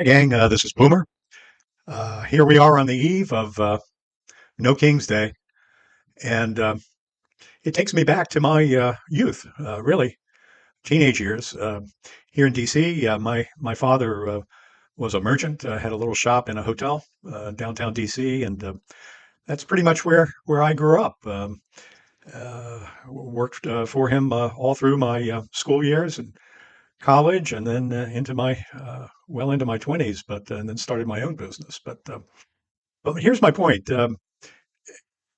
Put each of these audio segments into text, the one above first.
Hey gang, this is Boomer. Here we are on the eve of No King's Day, and it takes me back to my youth, really teenage years. Here in DC, my father was a merchant, had a little shop in a hotel downtown DC, and that's pretty much where I grew up. Worked for him all through my school years and college, and then into my well into my 20s, but and then started my own business. But here's my point.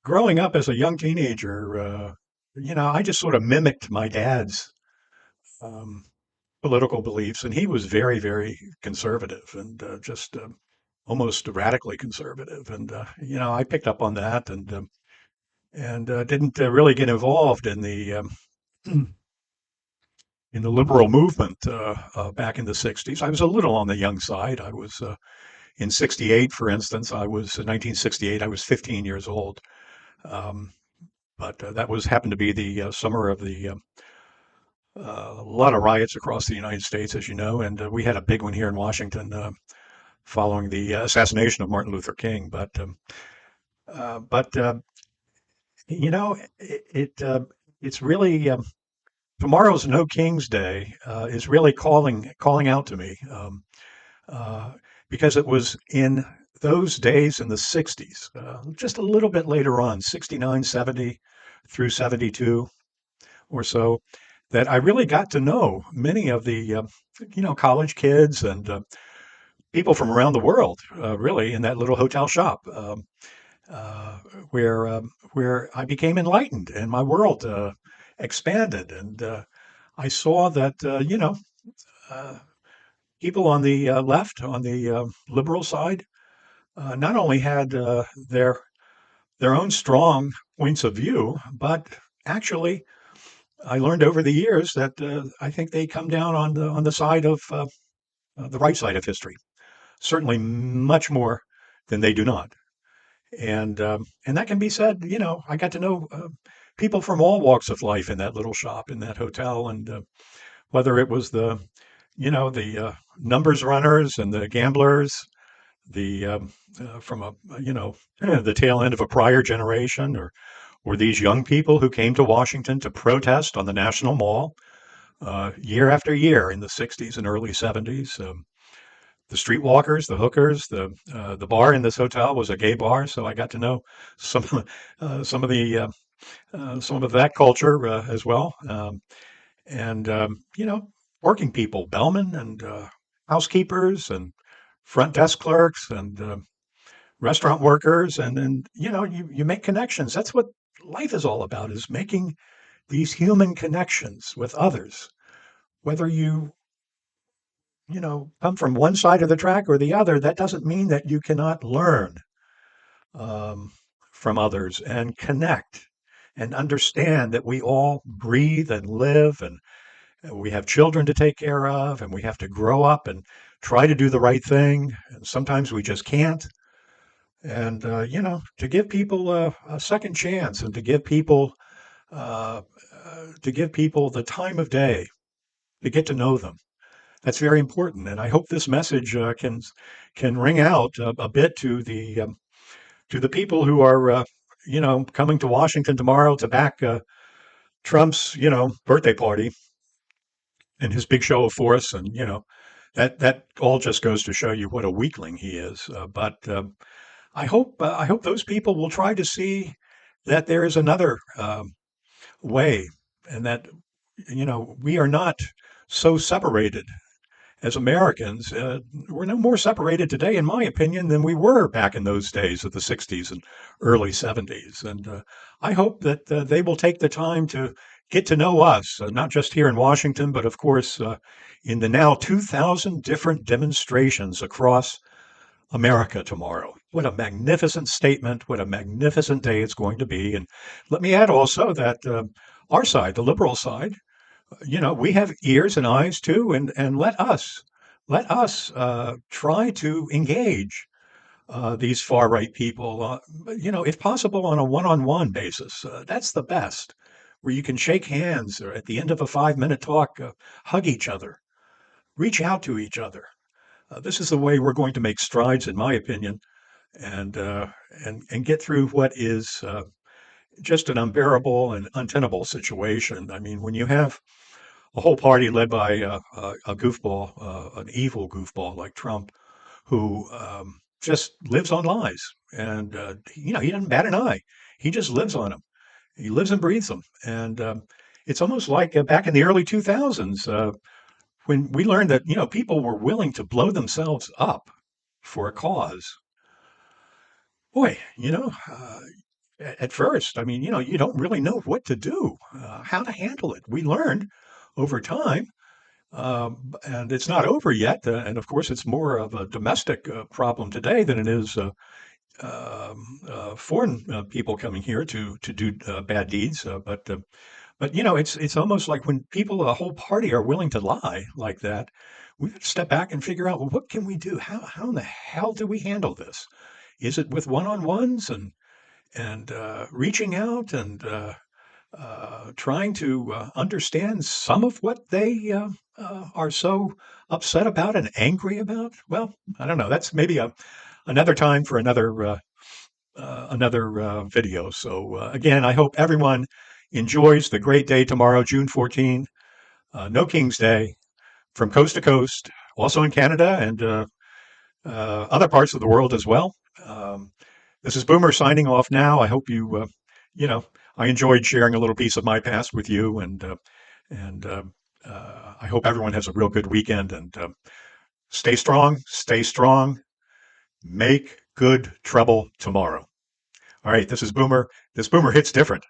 Growing up as a young teenager, I just sort of mimicked my dad's um, political beliefs, and he was very, very conservative and just almost radically conservative. And I picked up on that and didn't really get involved in the liberal movement back in the '60s. I was a little on the young side. I was in '68, for instance. I was in 1968. I was 15 years old. Um, but that was happened to be the summer of the a lot of riots across the United States, as you know, and we had a big one here in Washington following the assassination of Martin Luther King. But you know, it's really tomorrow's No King's Day is really calling out to me uh, because it was in those days in the '60s, just a little bit later on, '69, '70 through '72 or so, that I really got to know many of the college kids and people from around the world, really, in that little hotel shop uh, where I became enlightened and my world expanded, and I saw that uh, people on the left, on the liberal side, not only had their own strong points of view, but actually I learned over the years that I think they come down on the side of the right side of history, certainly much more than they do not. And that can be said. I got to know people from all walks of life in that little shop, in that hotel, and whether it was the numbers runners and the gamblers, the from a the tail end of a prior generation, or these young people who came to Washington to protest on the National Mall year after year in the '60s and early '70s. The streetwalkers, the hookers, the bar in this hotel was a gay bar, so I got to know some some of the some of that culture as well. And working people, bellmen and housekeepers and front desk clerks and restaurant workers, and then you make connections. That's what life is all about: is making these human connections with others, whether you come from one side of the track or the other. That doesn't mean that you cannot learn um, from others and connect and understand that we all breathe and live, and we have children to take care of, and we have to grow up and try to do the right thing, and sometimes we just can't. And to give people a second chance, and uh, to give people the time of day to get to know them. That's very important, and I hope this message can ring out a bit to the people who are coming to Washington tomorrow to back Trump's birthday party and his big show of force, and that all just goes to show you what a weakling he is. But I hope those people will try to see that there is another way, and that we are not so separated as Americans. We're no more separated today, in my opinion, than we were back in those days of the '60s and early '70s. And I hope that they will take the time to get to know us, not just here in Washington, but of course in the now 2,000 different demonstrations across America tomorrow. What a magnificent statement. What a magnificent day it's going to be. And let me add also that our side, the liberal side, we have ears and eyes too, and let us try to engage these far right people, if possible, on a one-on-one basis. That's the best, where you can shake hands or at the end of a 5-minute talk, hug each other, reach out to each other. This is the way we're going to make strides, in my opinion, and and get through what is just an unbearable and untenable situation. I mean, when you have a whole party led by a goofball, an evil goofball like Trump, who just lives on lies, and he doesn't bat an eye. He just lives on them. He lives and breathes them, and it's almost like back in the early 2000s when we learned that people were willing to blow themselves up for a cause. Boy, at first, I mean, you don't really know what to do, how to handle it. We learned over time, and it's not over yet. And of course, it's more of a domestic problem today than it is foreign people coming here to do bad deeds. But it's almost like when people, a whole party, are willing to lie like that, we have to step back and figure out, well, what can we do? How in the hell do we handle this? Is it with one-on-ones and reaching out and trying to understand some of what they are so upset about and angry about? Well, I don't know. That's maybe another time for another video. So again, I hope everyone enjoys the great day tomorrow, June 14, No King's Day, from coast to coast, also in Canada and other parts of the world as well. Um, this is Boomer signing off now. I hope you know, I enjoyed sharing a little piece of my past with you, and I hope everyone has a real good weekend. And stay strong, stay strong. Make good trouble tomorrow. All right, this is Boomer. This Boomer hits different.